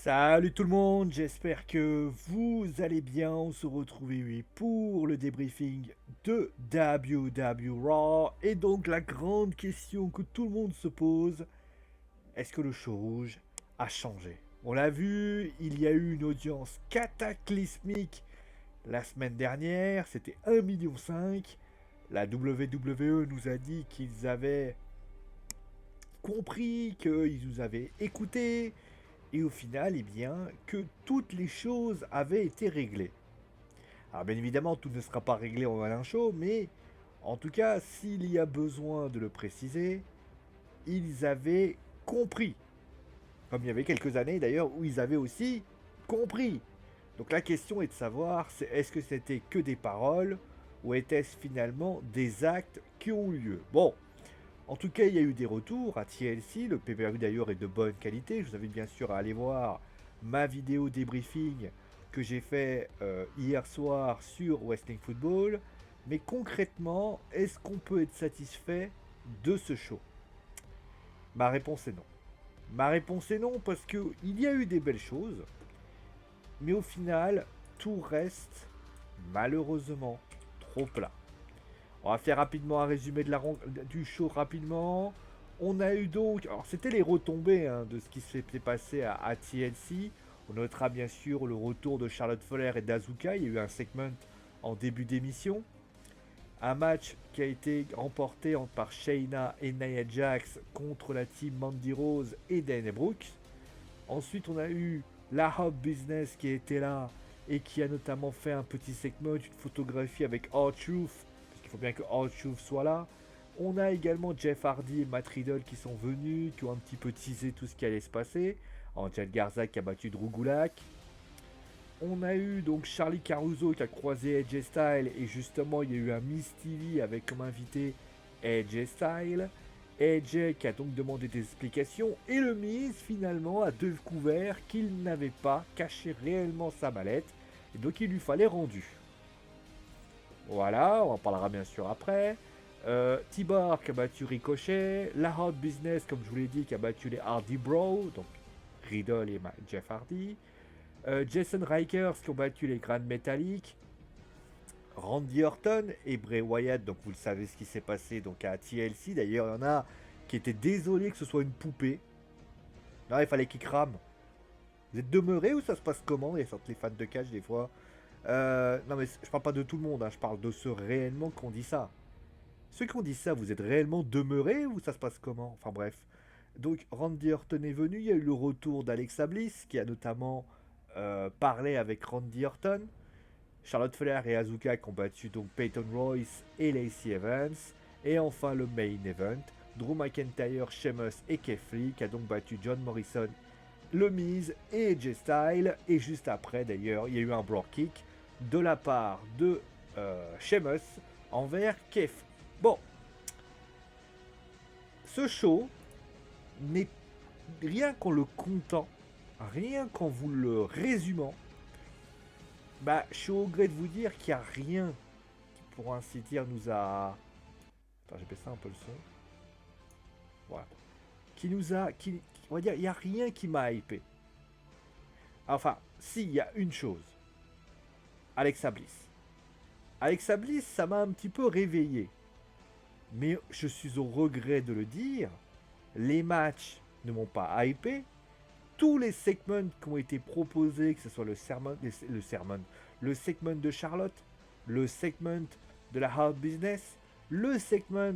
Salut tout le monde, j'espère que vous allez bien. On se retrouve oui, pour le débriefing de WW Raw. Et donc la grande question que tout le monde se pose, est-ce que le show rouge a changé? On l'a vu, il y a eu une audience cataclysmique la semaine dernière, c'était 1,5 million. La WWE nous a dit qu'ils avaient compris, qu'ils nous avaient écoutés, et au final, eh bien, que toutes les choses avaient été réglées. Alors bien évidemment, tout ne sera pas réglé en un show, mais en tout cas, s'il y a besoin de le préciser, ils avaient compris. Comme il y avait quelques années d'ailleurs où ils avaient aussi compris. Donc la question est de savoir, est-ce que c'était que des paroles ou était-ce finalement des actes qui ont eu lieu? Bon, en tout cas, il y a eu des retours à TLC. Le pay-per-view d'ailleurs est de bonne qualité. Je vous invite bien sûr à aller voir ma vidéo débriefing que j'ai fait hier soir sur Wrestling Football. Mais concrètement, est-ce qu'on peut être satisfait de ce show? Ma réponse est non. Ma réponse est non parce qu'il y a eu des belles choses. Mais au final, tout reste malheureusement trop plat. On va faire rapidement un résumé du show rapidement. On a eu donc, alors c'était les retombées de ce qui s'était passé à TLC. On notera bien sûr le retour de Charlotte Flair et d'Azuka. Il y a eu un segment en début d'émission. Un match qui a été remporté par Shayna et Nia Jax contre la team Mandy Rose et Dana Brooks. Ensuite, on a eu la Hot Business qui était là et qui a notamment fait un petit segment, une photographie avec R-Truth, parce qu'il faut bien que R-Truth soit là. On a également Jeff Hardy et Matt Riddle qui sont venus, qui ont un petit peu teasé tout ce qui allait se passer. Angel Garza qui a battu Drew Gulak. On a eu donc Charlie Caruso qui a croisé AJ Styles et justement il y a eu un Miss TV avec comme invité AJ Styles. AJ qui a donc demandé des explications et le Miz finalement a découvert qu'il n'avait pas caché réellement sa mallette et donc il lui fallait rendu. Voilà, on en parlera bien sûr après. T-Bar qui a battu Ricochet, la Hot Business comme je vous l'ai dit qui a battu les Hardy Bros, donc Riddle et Jeff Hardy. Jason Rikers qui ont battu les Grand Métalliques. Randy Orton et Bray Wyatt, donc vous le savez ce qui s'est passé donc à TLC. D'ailleurs, il y en a qui étaient désolés que ce soit une poupée. Non, il fallait qu'ils crament. Vous êtes demeurés ou ça se passe comment? Il y a les fans de catch des fois. Non, mais je parle pas de tout le monde, je parle de ceux réellement qui ont dit ça. Ceux qui ont dit ça, vous êtes réellement demeurés ou ça se passe comment? Enfin bref. Donc Randy Orton est venu, il y a eu le retour d'Alexa Bliss qui a notamment parlé avec Randy Orton. Charlotte Flair et Asuka qui ont battu donc Peyton Royce et Lacey Evans. Et enfin le main event, Drew McIntyre, Sheamus et Keith Lee qui a donc battu John Morrison, le Miz et AJ Styles. Et juste après d'ailleurs, il y a eu un Brogue Kick de la part de Sheamus envers Keith. Bon, ce show n'est rien qu'en le comptant, rien qu'en vous le résumant, bah, je suis au gré de vous dire qu'il n'y a rien qui, pour ainsi dire, nous a. Attends, j'ai baissé un peu le son. Voilà. Qui nous a. On va dire, il n'y a rien qui m'a hypé. Enfin, si, il y a une chose. Alexa Bliss. Alexa Bliss, ça m'a un petit peu réveillé. Mais je suis au regret de le dire. Les matchs ne m'ont pas hypé. Tous les segments qui ont été proposés, que ce soit le segment de Charlotte, le segment de la Hard Business, le segment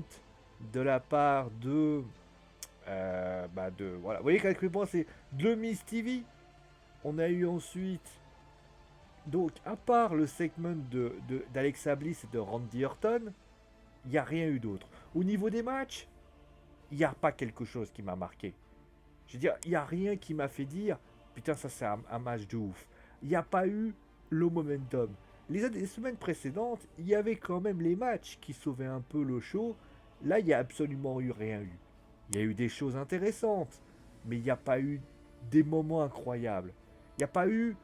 de la part de, voilà, vous voyez quelque part c'est de Miss TV. On a eu ensuite, donc à part le segment d'Alexa Bliss et de Randy Orton, il n'y a rien eu d'autre. Au niveau des matchs, il n'y a pas quelque chose qui m'a marqué. Je veux dire, il n'y a rien qui m'a fait dire putain, ça c'est un match de ouf. Il n'y a pas eu le momentum. Les semaines précédentes, il y avait quand même les matchs qui sauvaient un peu le show. Là, il n'y a absolument rien eu. Il y a eu des choses intéressantes, mais il n'y a pas eu des moments incroyables. Il n'y a pas eu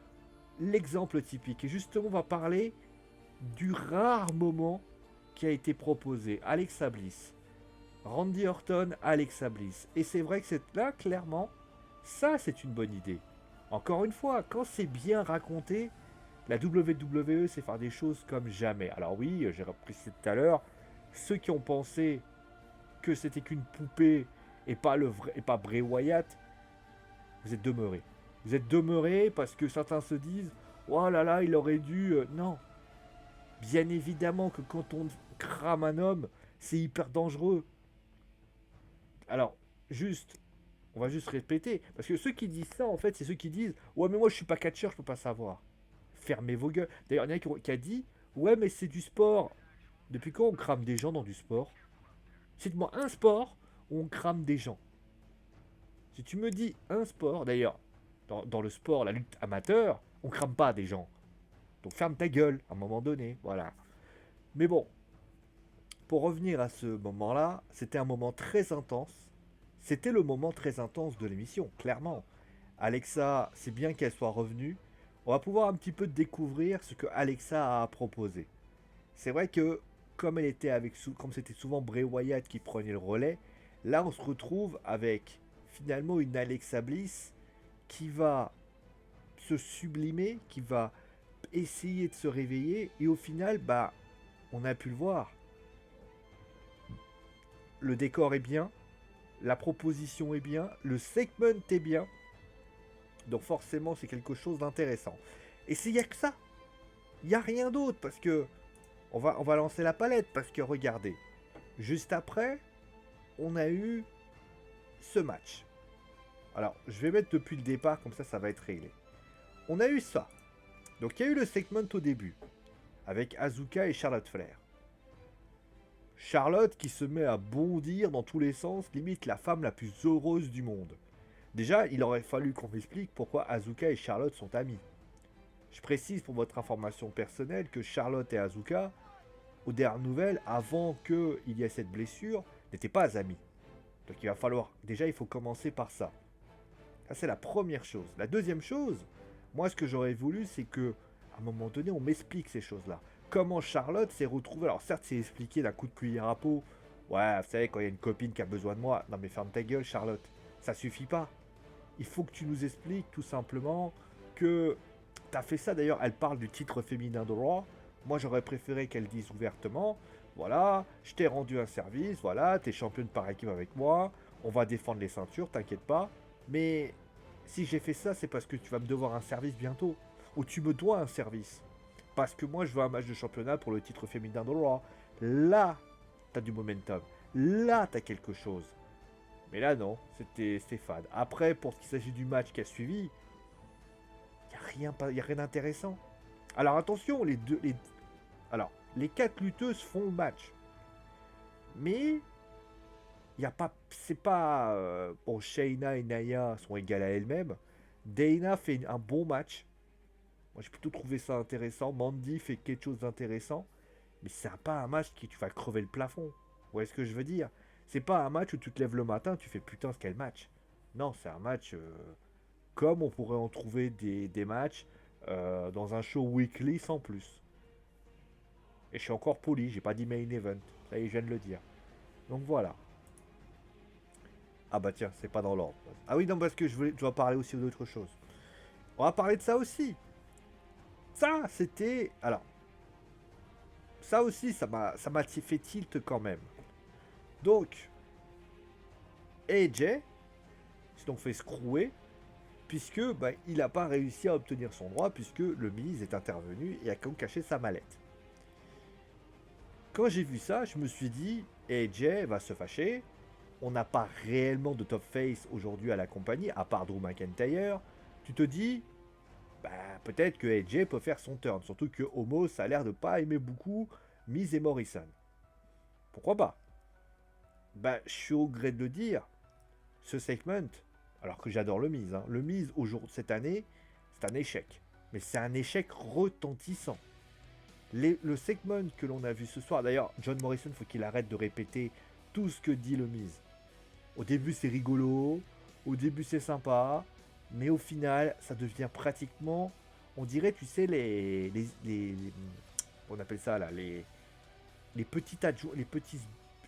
l'exemple typique. Et justement, on va parler du rare moment qui a été proposé. Alexa Bliss. Randy Orton, Alexa Bliss. Et c'est vrai que c'est là, clairement, ça c'est une bonne idée. Encore une fois, quand c'est bien raconté, la WWE sait faire des choses comme jamais. Alors oui, j'ai reprécisé tout à l'heure, ceux qui ont pensé que c'était qu'une poupée et pas le vrai, et pas Bray Wyatt, vous êtes demeurés. Vous êtes demeurés parce que certains se disent, oh là là, il aurait dû. Non, bien évidemment que quand on crame un homme, c'est hyper dangereux. Alors, juste, on va juste répéter. Parce que ceux qui disent ça, en fait, c'est ceux qui disent, ouais, mais moi je suis pas catcheur, je peux pas savoir. Fermez vos gueules. D'ailleurs, il y en a qui a dit, ouais, mais c'est du sport. Depuis quand on crame des gens dans du sport? Cite-moi un sport où on crame des gens. Si tu me dis un sport, d'ailleurs, dans le sport, la lutte amateur, on crame pas des gens. Donc ferme ta gueule à un moment donné, voilà. Mais bon, pour revenir à ce moment-là, c'était un moment très intense. C'était le moment très intense de l'émission, clairement. Alexa, c'est bien qu'elle soit revenue. On va pouvoir un petit peu découvrir ce que Alexa a proposé. C'est vrai que comme elle était avec, comme c'était souvent Bray Wyatt qui prenait le relais, là on se retrouve avec finalement une Alexa Bliss qui va se sublimer, qui va essayer de se réveiller et au final, bah, on a pu le voir. Le décor est bien, la proposition est bien, le segment est bien, donc forcément c'est quelque chose d'intéressant. Et il n'y a que ça, il n'y a rien d'autre parce que on va lancer la palette parce que regardez, juste après, on a eu ce match. Alors, je vais mettre depuis le départ, comme ça va être réglé. On a eu ça. Donc, il y a eu le segment au début, avec Asuka et Charlotte Flair. Charlotte qui se met à bondir dans tous les sens, limite la femme la plus heureuse du monde. Déjà, il aurait fallu qu'on m'explique pourquoi Asuka et Charlotte sont amies. Je précise pour votre information personnelle que Charlotte et Asuka, aux dernières nouvelles, avant qu'il y ait cette blessure, n'étaient pas amies. Donc il va falloir, déjà il faut commencer par ça. Ça c'est la première chose. La deuxième chose, moi ce que j'aurais voulu c'est que, à un moment donné, on m'explique ces choses-là. Comment Charlotte s'est retrouvée, alors certes c'est expliqué d'un coup de cuillère à peau. Ouais, vous savez, quand il y a une copine qui a besoin de moi. Non mais ferme ta gueule Charlotte, ça suffit pas. Il faut que tu nous expliques tout simplement que t'as fait ça. D'ailleurs, elle parle du titre féminin de Raw. Moi j'aurais préféré qu'elle dise ouvertement, voilà, je t'ai rendu un service, voilà, t'es championne par équipe avec moi, on va défendre les ceintures, t'inquiète pas. Mais si j'ai fait ça, c'est parce que tu vas me devoir un service bientôt. Ou tu me dois un service. Parce que moi, je veux un match de championnat pour le titre féminin de Raw. Là, t'as du momentum. Là, t'as quelque chose. Mais là, non, c'était fade. Après, pour ce qui s'agit du match qui a suivi, y a rien d'intéressant. Alors attention, les quatre lutteuses font le match. Mais y a pas, c'est pas bon. Shayna et Naya sont égales à elles-mêmes. Dana fait un bon match. Moi, j'ai plutôt trouvé ça intéressant. Mandy fait quelque chose d'intéressant. Mais c'est pas un match qui tu vas crever le plafond. Vous voyez ce que je veux dire? C'est pas un match où tu te lèves le matin, tu fais putain, ce quel match. Non, c'est un match comme on pourrait en trouver des matchs dans un show weekly sans plus. Et je suis encore poli, j'ai pas dit main event. Ça y est, je viens de le dire. Donc voilà. Ah bah tiens, c'est pas dans l'ordre. Ah oui, non, parce que je dois parler aussi d'autre chose. On va parler de ça aussi. Ça, c'était... Alors, ça aussi, ça m'a fait tilt quand même. Donc, AJ s'est donc fait scrouer, puisque bah, il n'a pas réussi à obtenir son droit, puisque le Miz est intervenu et a caché sa mallette. Quand j'ai vu ça, je me suis dit, AJ va se fâcher. On n'a pas réellement de top face aujourd'hui à la compagnie, à part Drew McIntyre. Tu te dis, bah, peut-être que AJ peut faire son turn. Surtout que Homo, ça a l'air de pas aimer beaucoup Miz et Morrison. Pourquoi pas? Bah, je suis au gré de le dire. Ce segment, alors que j'adore le Miz, hein, le Miz cette année, c'est un échec. Mais c'est un échec retentissant. Le segment que l'on a vu ce soir, d'ailleurs, John Morrison, faut qu'il arrête de répéter tout ce que dit le Miz. Au début, c'est rigolo, au début, c'est sympa, mais au final, ça devient pratiquement, on dirait, tu sais, on appelle ça là, les petits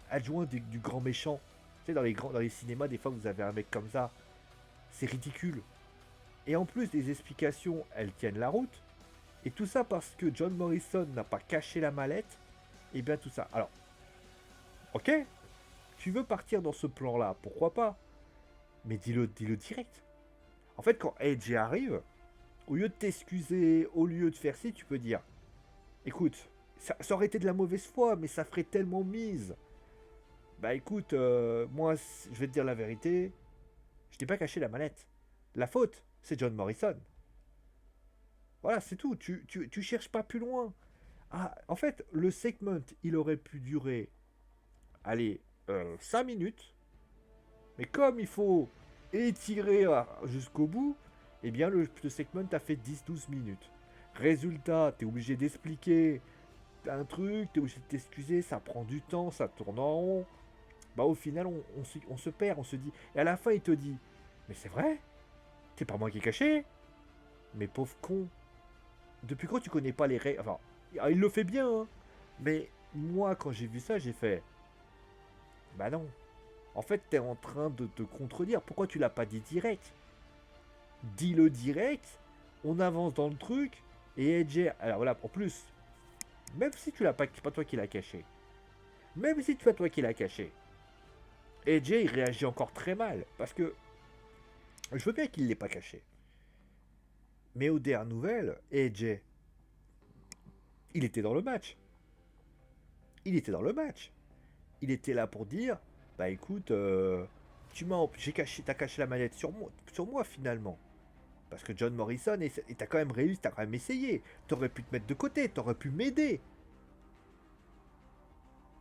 adjoints du grand méchant. Tu sais, dans les cinémas, des fois, vous avez un mec comme ça. C'est ridicule. Et en plus, les explications, elles tiennent la route. Et tout ça parce que John Morrison n'a pas caché la mallette. Et bien tout ça. Alors, ok, tu veux partir dans ce plan-là, pourquoi pas? Mais dis-le direct. En fait, quand AJ arrive, au lieu de t'excuser, au lieu de faire ci, tu peux dire, écoute, ça aurait été de la mauvaise foi, mais ça ferait tellement mise. Bah écoute, moi, je vais te dire la vérité, je n'ai pas caché la mallette. La faute, c'est John Morrison. Voilà, c'est tout. Tu cherches pas plus loin. Ah, en fait, le segment, il aurait pu durer, allez, 5 minutes. Mais comme il faut étirer jusqu'au bout, eh bien, le segment a fait 10-12 minutes. Résultat, tu es obligé d'expliquer un truc, tu es obligé de t'excuser, ça prend du temps, ça tourne en rond. Bah, au final, on se perd, on se dit. Et à la fin, il te dit, mais c'est vrai, c'est pas moi qui ai caché. Mais pauvre con, depuis quand tu connais pas les règles? Enfin, il le fait bien, hein. Mais moi, quand j'ai vu ça, j'ai fait, bah non. En fait, t'es en train de te contredire. Pourquoi tu l'as pas dit direct? Dis-le direct, on avance dans le truc, et AJ, alors voilà, en plus, même si tu l'as pas, c'est pas toi qui l'as caché, même si tu as toi qui l'as caché, AJ il réagit encore très mal, parce que je veux bien qu'il l'ait pas caché, mais aux dernières nouvelles, AJ, il était dans le match, il était dans le match, il était là pour dire, bah écoute, t'as caché la manette sur moi finalement. Parce que John Morrison, et t'as quand même réussi, t'as quand même essayé. T'aurais pu te mettre de côté, t'aurais pu m'aider.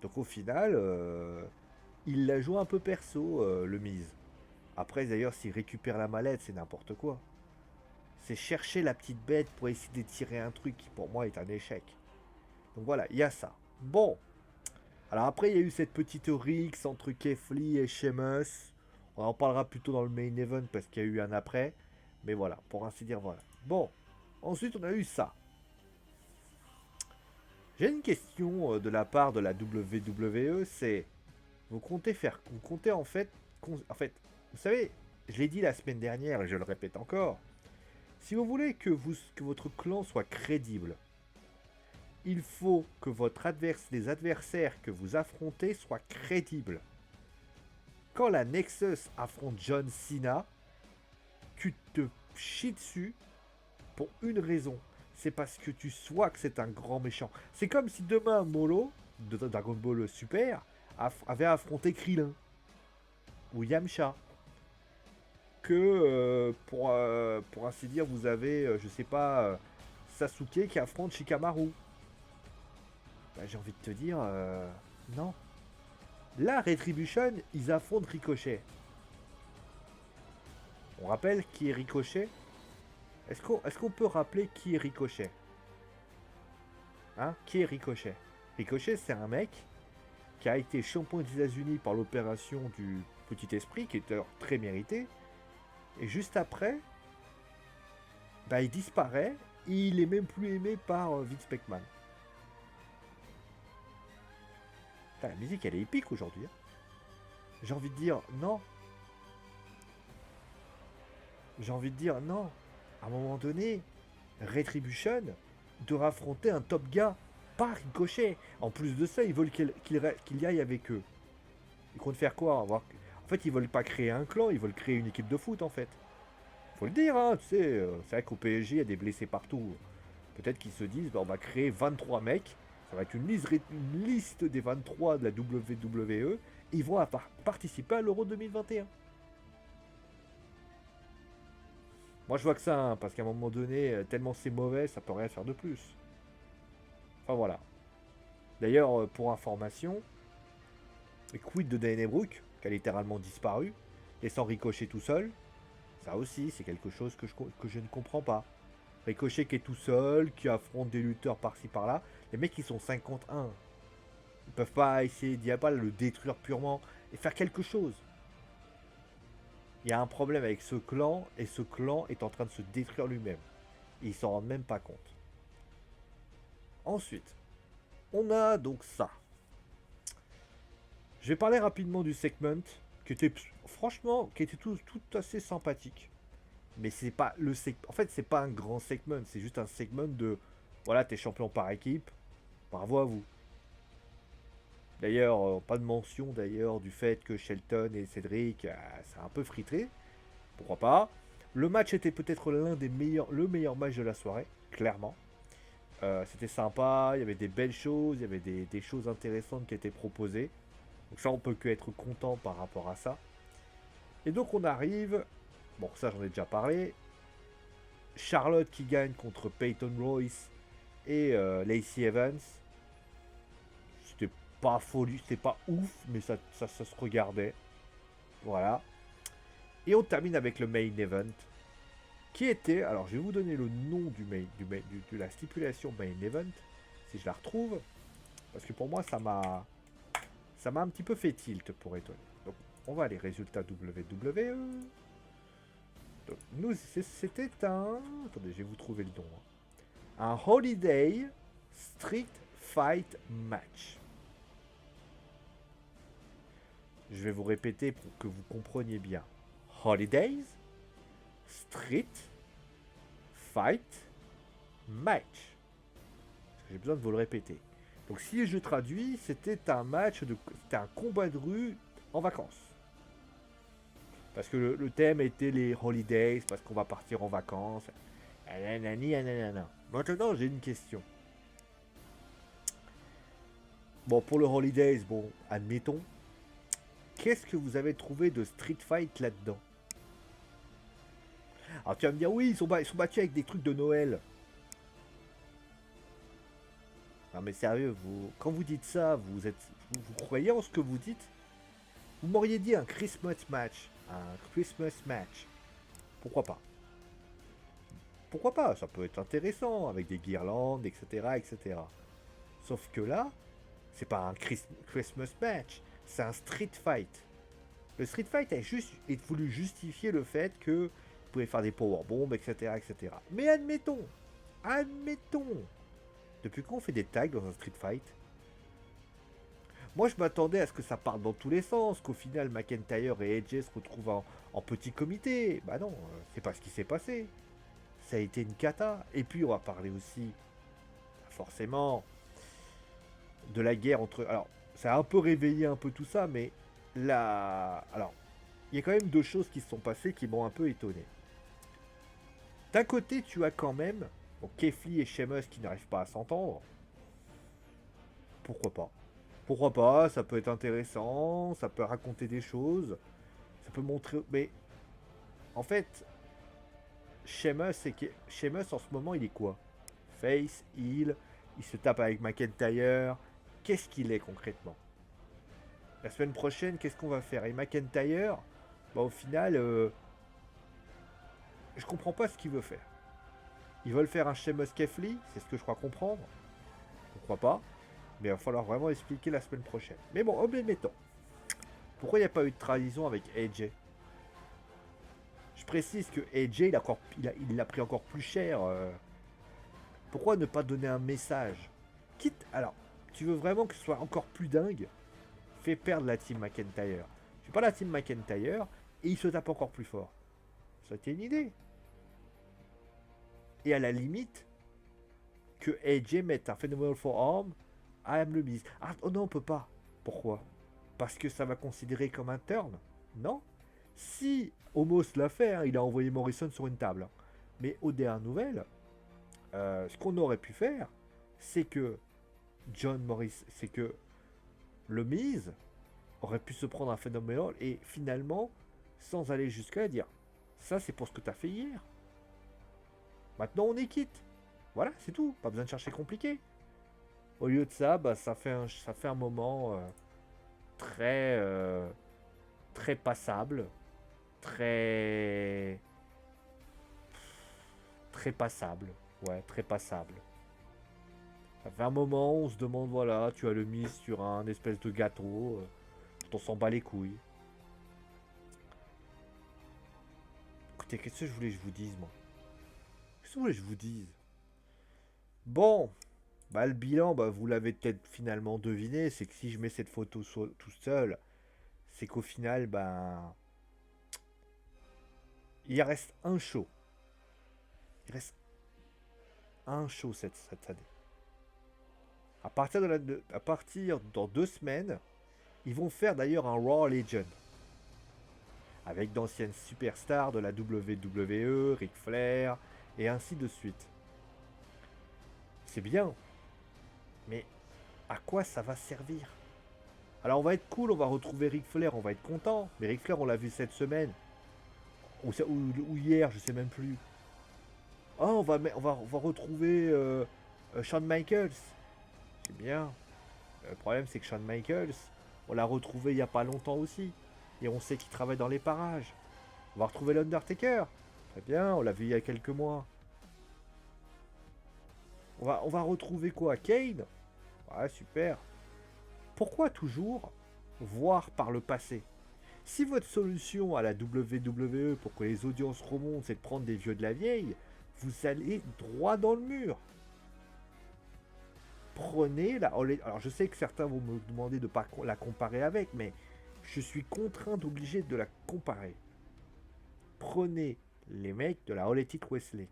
Donc au final, il la joue un peu perso, le mise. Après, d'ailleurs, s'il récupère la mallette, c'est n'importe quoi. C'est chercher la petite bête pour essayer de tirer un truc qui, pour moi, est un échec. Donc voilà, il y a ça. Bon. Alors après, il y a eu cette petite rixe entre Keith Lee et Sheamus. On en parlera plutôt dans le main event parce qu'il y a eu un après. Mais voilà, pour ainsi dire, voilà. Bon. Ensuite, on a eu ça. J'ai une question de la part de la WWE, c'est vous comptez en fait, vous savez, je l'ai dit la semaine dernière et je le répète encore, si vous voulez que votre clan soit crédible, il faut que les adversaires que vous affrontez soient crédibles. Quand la Nexus affronte John Cena, tu te chies dessus pour une raison. C'est parce que tu sois que c'est un grand méchant. C'est comme si demain Molo, de Dragon Ball Super, avait affronté Krillin ou Yamcha. Que pour ainsi dire, vous avez, je sais pas, Sasuke qui affronte Shikamaru. Bah, j'ai envie de te dire, non. Là, Retribution, ils affrontent Ricochet. On rappelle qui est Ricochet. Est-ce qu'on peut rappeler qui est Ricochet? Hein? Qui est Ricochet? Ricochet, c'est un mec qui a été champion des États-Unis par l'opération du Petit Esprit, qui était très mérité. Et juste après, bah, il disparaît. Et il est même plus aimé par Vince McMahon. Putain, la musique, elle est épique aujourd'hui. Hein. J'ai envie de dire non. J'ai envie de dire non. À un moment donné, Retribution doit affronter un top gars, pas Ricochet. En plus de ça, ils veulent qu'il y aille avec eux. Ils comptent faire quoi? En fait, ils veulent pas créer un clan, ils veulent créer une équipe de foot en fait. Faut le dire, hein, tu sais, c'est vrai qu'au PSG, il y a des blessés partout. Peut-être qu'ils se disent, bah, on va créer 23 mecs, ça va être une liste des 23 de la WWE, et ils vont participer à l'Euro 2021. Moi, je vois que ça, hein, parce qu'à un moment donné, tellement c'est mauvais, ça peut rien faire de plus. Enfin voilà. D'ailleurs, pour information, quid de Dana Brooke, qui a littéralement disparu, et sans Ricochet tout seul, ça aussi, c'est quelque chose que je ne comprends pas. Ricochet qui est tout seul, qui affronte des lutteurs par-ci par-là. Les mecs, ils sont 51. Ils peuvent pas essayer d'Iabal le détruire purement et faire quelque chose. Il y a un problème avec ce clan, et ce clan est en train de se détruire lui-même. Et ils s'en rendent même pas compte. Ensuite, on a donc ça. Je vais parler rapidement du segment, qui était franchement, qui était tout assez sympathique. Mais c'est pas le en fait, c'est pas un grand segment, c'est juste un segment de voilà, t'es champion par équipe, bravo à vous. D'ailleurs, pas de mention d'ailleurs du fait que Shelton et Cédric, c'est un peu frité. Pourquoi pas. Le match était peut-être l'un des meilleurs, le meilleur match de la soirée, clairement. C'était sympa, il y avait des belles choses, il y avait des choses intéressantes qui étaient proposées. Donc ça, on peut que être content par rapport à ça. Et donc on arrive, bon ça j'en ai déjà parlé, Charlotte qui gagne contre Peyton Royce et Lacey Evans. C'était pas folie, c'était pas ouf, mais ça se regardait. Voilà. Et on termine avec le main event. Qui était, alors je vais vous donner le nom de la stipulation main event, si je la retrouve. Parce que pour moi ça m'a un petit peu fait tilt pour étonner. Donc on va les résultats WWE. Donc, nous c'était un, attendez, je vais vous trouver le nom. Un Holiday Street Fight Match. Je vais vous répéter pour que vous compreniez bien. Holidays Street Fight Match. J'ai besoin de vous le répéter. Donc si je traduis, c'était un match c'était un combat de rue en vacances. Parce que le thème était les holidays, parce qu'on va partir en vacances. Maintenant, j'ai une question. Bon, pour le holidays, bon, admettons. Qu'est-ce que vous avez trouvé de Street Fight là-dedans? Alors tu vas me dire, oui, ils sont battus avec des trucs de Noël. Non mais sérieux, quand vous dites ça, vous croyez en ce que vous dites? Vous m'auriez dit un Christmas match. Un Christmas match. Pourquoi pas? Pourquoi pas? Ça peut être intéressant, avec des guirlandes, etc. etc. Sauf que là, c'est pas un Christmas match, c'est un street fight. Le street fight a juste voulu justifier le fait que vous pouvez faire des powerbombs, etc. etc. Mais admettons, depuis quand on fait des tags dans un street fight? Moi, je m'attendais à ce que ça parte dans tous les sens, qu'au final, McIntyre et AJ se retrouvent en petit comité. Bah non, c'est pas ce qui s'est passé. Ça a été une cata. Et puis, on va parler aussi, forcément, de la guerre entre... Alors, ça a un peu réveillé un peu tout ça, mais là... Alors, il y a quand même deux choses qui se sont passées qui m'ont un peu étonné. D'un côté, tu as quand même bon, Keith et Sheamus qui n'arrivent pas à s'entendre. Pourquoi pas? Pourquoi pas? Ça peut être intéressant, ça peut raconter des choses, ça peut montrer... Mais, en fait, Sheamus en ce moment, il est quoi? Face, heel, il se tape avec McIntyre. Qu'est-ce qu'il est concrètement? La semaine prochaine, qu'est-ce qu'on va faire? Et McIntyre, bah au final, je comprends pas ce qu'il veut faire. Ils veulent faire un Sheamus Keith, c'est ce que je crois comprendre. Pourquoi pas? Mais il va falloir vraiment expliquer la semaine prochaine. Mais bon, admettons. Pourquoi il n'y a pas eu de trahison avec AJ? Je précise que AJ, il l'a pris encore plus cher. Pourquoi ne pas donner un message? Quitte, alors, tu veux vraiment que ce soit encore plus dingue? Fais perdre la team McIntyre. Tu pas la team McIntyre et il se tape encore plus fort. Ça a été une idée. Et à la limite, que AJ mette un Phenomenal Forearm à le Miz. Ah oh non, on peut pas. Pourquoi? Parce que ça va considérer comme un turn? Non. Si Omos l'a fait, hein, il a envoyé Morrison sur une table. Mais aux dernières nouvelles, ce qu'on aurait pu faire, c'est que c'est que le Miz aurait pu se prendre un phénoménal et finalement, sans aller jusqu'à dire, ça c'est pour ce que tu as fait hier. Maintenant on est quitte. Voilà, c'est tout. Pas besoin de chercher compliqué. Au lieu de ça, bah, ça fait un moment très, très passable. Très... Très passable. Ouais, très passable. Ça fait un moment, on se demande, voilà, tu as le mis sur un espèce de gâteau. On s'en bat les couilles. Écoutez, qu'est-ce que je voulais que je vous dise, moi? Qu'est-ce que vous voulez que je vous dise? Bon, bah le bilan, bah, vous l'avez peut-être finalement deviné, c'est que si je mets cette photo tout seul, c'est qu'au final, bah, Il reste un show. Il reste un show cette année. À partir dans 2 semaines, ils vont faire d'ailleurs un Raw Legend. Avec d'anciennes superstars de la WWE, Ric Flair, et ainsi de suite. C'est bien. Mais à quoi ça va servir? Alors on va être cool, on va retrouver Ric Flair, on va être content. Mais Ric Flair, on l'a vu cette semaine. Ou hier, je sais même plus. Oh, on va retrouver Shawn Michaels. C'est bien. Le problème, c'est que Shawn Michaels, on l'a retrouvé il n'y a pas longtemps aussi. Et on sait qu'il travaille dans les parages. On va retrouver l'Undertaker. Très bien, on l'a vu il y a quelques mois. On va retrouver quoi? Kane? Ouais, super. Pourquoi toujours voir par le passé? Si votre solution à la WWE pour que les audiences remontent, c'est de prendre des vieux de la vieille, vous allez droit dans le mur. Prenez la... Alors je sais que certains vont me demander de ne pas la comparer avec, mais je suis contraint d'obliger de la comparer. Prenez les mecs de la All Elite Wrestling.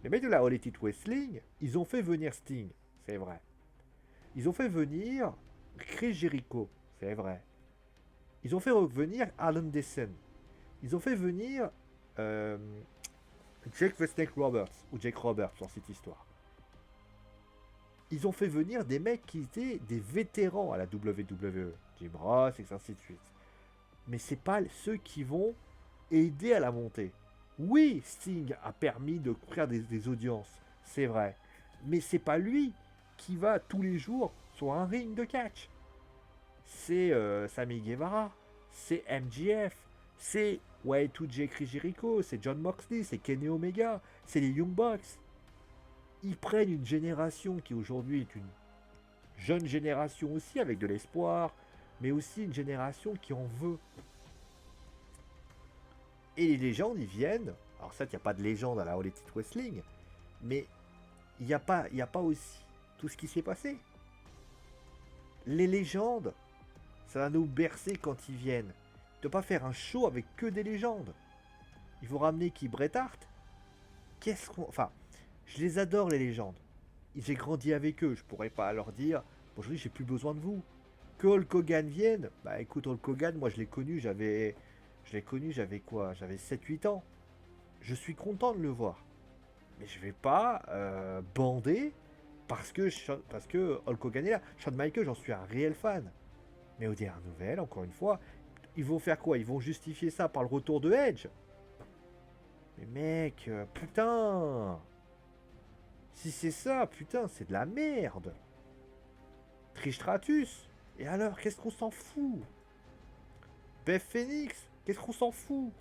Les mecs de la All Elite Wrestling, ils ont fait venir Sting, c'est vrai. Ils ont fait venir Chris Jericho, c'est vrai. Ils ont fait revenir Alan Dessen. Ils ont fait venir Jake the Snake Roberts, ou Jake Roberts dans cette histoire. Ils ont fait venir des mecs qui étaient des vétérans à la WWE. Jim Ross, et ainsi de suite. Mais c'est pas ceux qui vont aider à la montée. Oui, Sting a permis de créer des audiences, c'est vrai. Mais c'est pas lui qui va tous les jours sur un ring de catch. C'est Sammy Guevara, c'est MJF, c'est Y2J Chris Jericho, c'est John Moxley, c'est Kenny Omega, c'est les Young Bucks. Ils prennent une génération qui aujourd'hui est une jeune génération aussi avec de l'espoir, mais aussi une génération qui en veut. Et les légendes, ils viennent. Alors ça, il n'y a pas de légende à la All Elite Wrestling, mais il n'y a pas aussi tout ce qui s'est passé. Les légendes, ça va nous bercer quand ils viennent. De pas faire un show avec que des légendes. Il faut ramener qui? Bret Hart? Enfin, je les adore les légendes. J'ai grandi avec eux, je pourrais pas leur dire aujourd'hui j'ai plus besoin de vous. Que Hulk Hogan vienne, bah écoute Hulk Hogan, moi je l'ai connu, j'avais quoi? J'avais 7-8 ans. Je suis content de le voir. Mais je vais pas bander parce que Hulk Hogan est là. Shawn Michaels, j'en suis un réel fan. Mais aux dernières nouvelles, encore une fois, ils vont faire quoi? Ils vont justifier ça par le retour de Edge. Mais mec, putain! Si c'est ça, putain, c'est de la merde. Trish Stratus. Et alors, qu'est-ce qu'on s'en fout? Beth Phoenix, qu'est-ce qu'on s'en fout?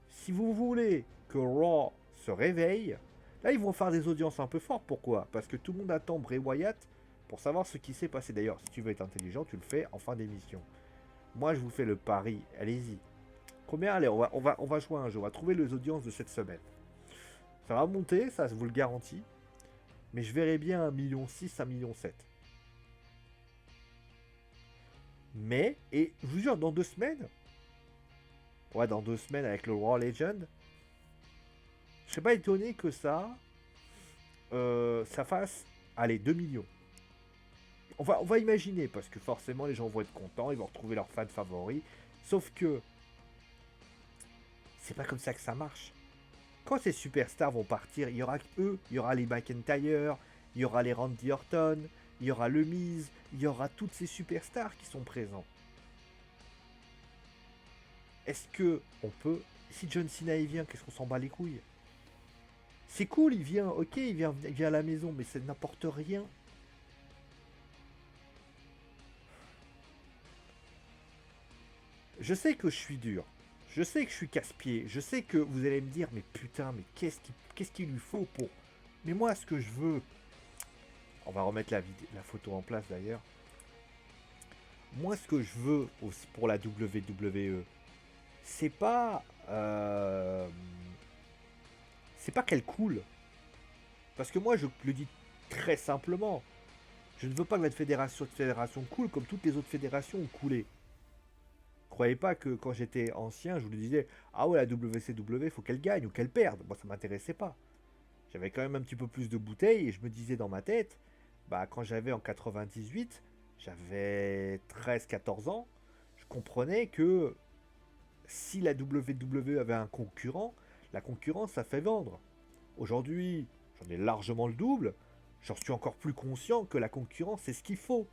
Si vous voulez que Raw se réveille, là ils vont faire des audiences un peu fortes. Pourquoi? Parce que tout le monde attend Bray Wyatt pour savoir ce qui s'est passé. D'ailleurs, si tu veux être intelligent, tu le fais en fin d'émission. Moi, je vous fais le pari. Allez-y. Combien? Allez, on va jouer à un jeu. On va trouver les audiences de cette semaine. Ça va monter, ça, je vous le garantis. Mais je verrai bien 1,6 million, 1,7 million. Mais, et je vous jure, dans 2 semaines, ouais, dans 2 semaines avec le Raw Legend, je serais pas étonné que ça fasse, allez, 2 millions. On va imaginer, parce que forcément les gens vont être contents, ils vont retrouver leurs fans favoris. Sauf que, c'est pas comme ça que ça marche. Quand ces superstars vont partir, il y aura eux, il y aura les McIntyre, il y aura les Randy Orton, il y aura le Miz, il y aura toutes ces superstars qui sont présents. Est-ce que on peut... Si John Cena il vient, qu'est-ce qu'on s'en bat les couilles? C'est cool, il vient, ok, il vient à la maison, mais ça n'apporte rien. Je sais que je suis dur. Je sais que je suis casse-pied. Je sais que vous allez me dire, mais putain, mais qu'est-ce qu'il lui faut pour... Mais moi, ce que je veux... On va remettre la photo en place d'ailleurs. Moi, ce que je veux aussi pour la WWE, c'est pas... c'est pas qu'elle coule. Parce que moi, je le dis très simplement. Je ne veux pas que cette fédération coule comme toutes les autres fédérations ont coulé. croyez pas que quand j'étais ancien, je vous disais, ah ouais, la WCW, faut qu'elle gagne ou qu'elle perde. Moi, ça m'intéressait pas. J'avais quand même un petit peu plus de bouteilles et je me disais dans ma tête, bah quand j'avais en 98, j'avais 13-14 ans, je comprenais que si la WWE avait un concurrent, la concurrence, ça fait vendre. Aujourd'hui, j'en ai largement le double, j'en suis encore plus conscient que la concurrence, c'est ce qu'il faut.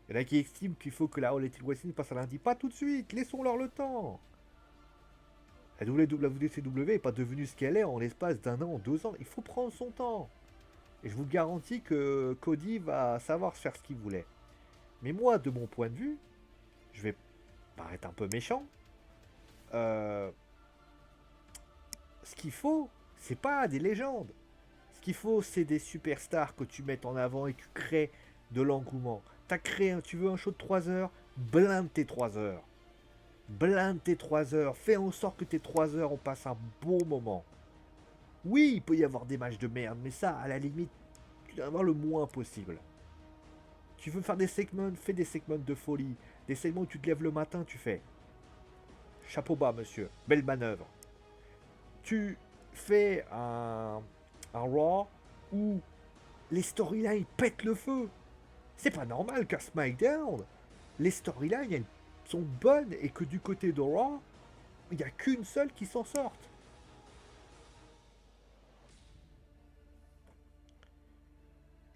Il y en a qui estiment qu'il faut que la All Elite Wrestling passe à lundi. Pas tout de suite, laissons-leur le temps. La WCW n'est pas devenue ce qu'elle est en l'espace d'un an, 2 ans. Il faut prendre son temps. Et je vous garantis que Cody va savoir faire ce qu'il voulait. Mais moi, de mon point de vue, je vais paraître un peu méchant. Ce qu'il faut, c'est pas des légendes. Ce qu'il faut, c'est des superstars que tu mettes en avant et que tu crées de l'engouement. Tu veux un show de 3 heures, blinde tes 3 heures. Blinde tes 3 heures. Fais en sorte que tes 3 heures, on passe un bon moment. Oui, il peut y avoir des matchs de merde, mais ça, à la limite, tu dois avoir le moins possible. Tu veux faire des segments, fais des segments de folie. Des segments où tu te lèves le matin, tu fais. Chapeau bas, monsieur. Belle manœuvre. Tu fais un Raw où les storylines pètent le feu. C'est pas normal qu'à SmackDown, les storylines elles sont bonnes et que du côté de Raw, il n'y a qu'une seule qui s'en sorte.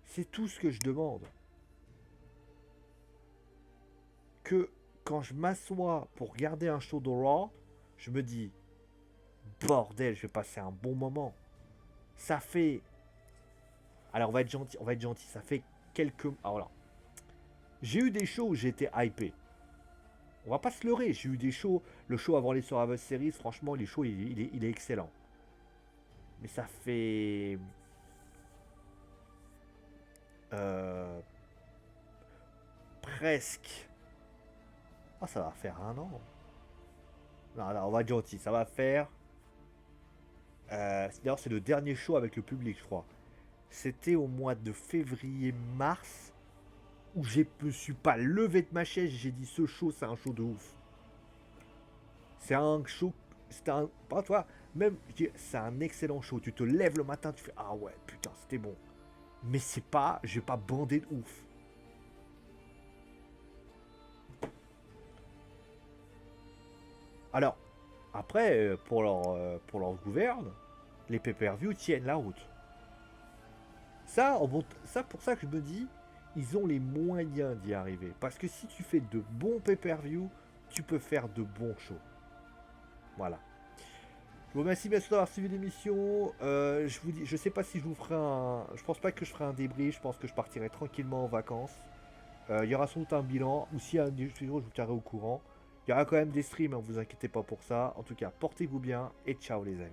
C'est tout ce que je demande. Que quand je m'assois pour regarder un show de Raw, je me dis, bordel, je vais passer un bon moment. Ça fait... Alors on va être gentil, ça fait quelques... Alors là, j'ai eu des shows où j'ai été hypé. On va pas se leurrer, j'ai eu des shows, le show avant les Survivor Series, franchement, les shows, il est excellent. Mais ça fait... presque... Ah, ça va faire un an. Non, on va être gentil, ça va faire... D'ailleurs, c'est le dernier show avec le public, je crois. C'était au mois de février-mars, où je me suis pas levé de ma chaise, j'ai dit ce show, c'est un show de ouf. C'est un show, c'est un, pas toi, même, c'est un excellent show. Tu te lèves le matin, tu fais ah ouais, putain, c'était bon. Mais c'est pas, je vais pas bander de ouf. Alors, après, pour leur gouverne, les pay-per-view tiennent la route. Ça, pour ça que je me dis, ils ont les moyens d'y arriver. Parce que si tu fais de bons pay-per-view, tu peux faire de bons shows. Voilà. Je vous remercie bien sûr d'avoir suivi l'émission. Je vous dis, je sais pas si je vous ferai un. Je pense pas que je ferai un débrief. Je pense que je partirai tranquillement en vacances. Il y aura sans doute un bilan. Ou s'il y a un jour, je vous tiendrai au courant. Il y aura quand même des streams, hein, vous inquiétez pas pour ça. En tout cas, portez-vous bien et ciao les amis.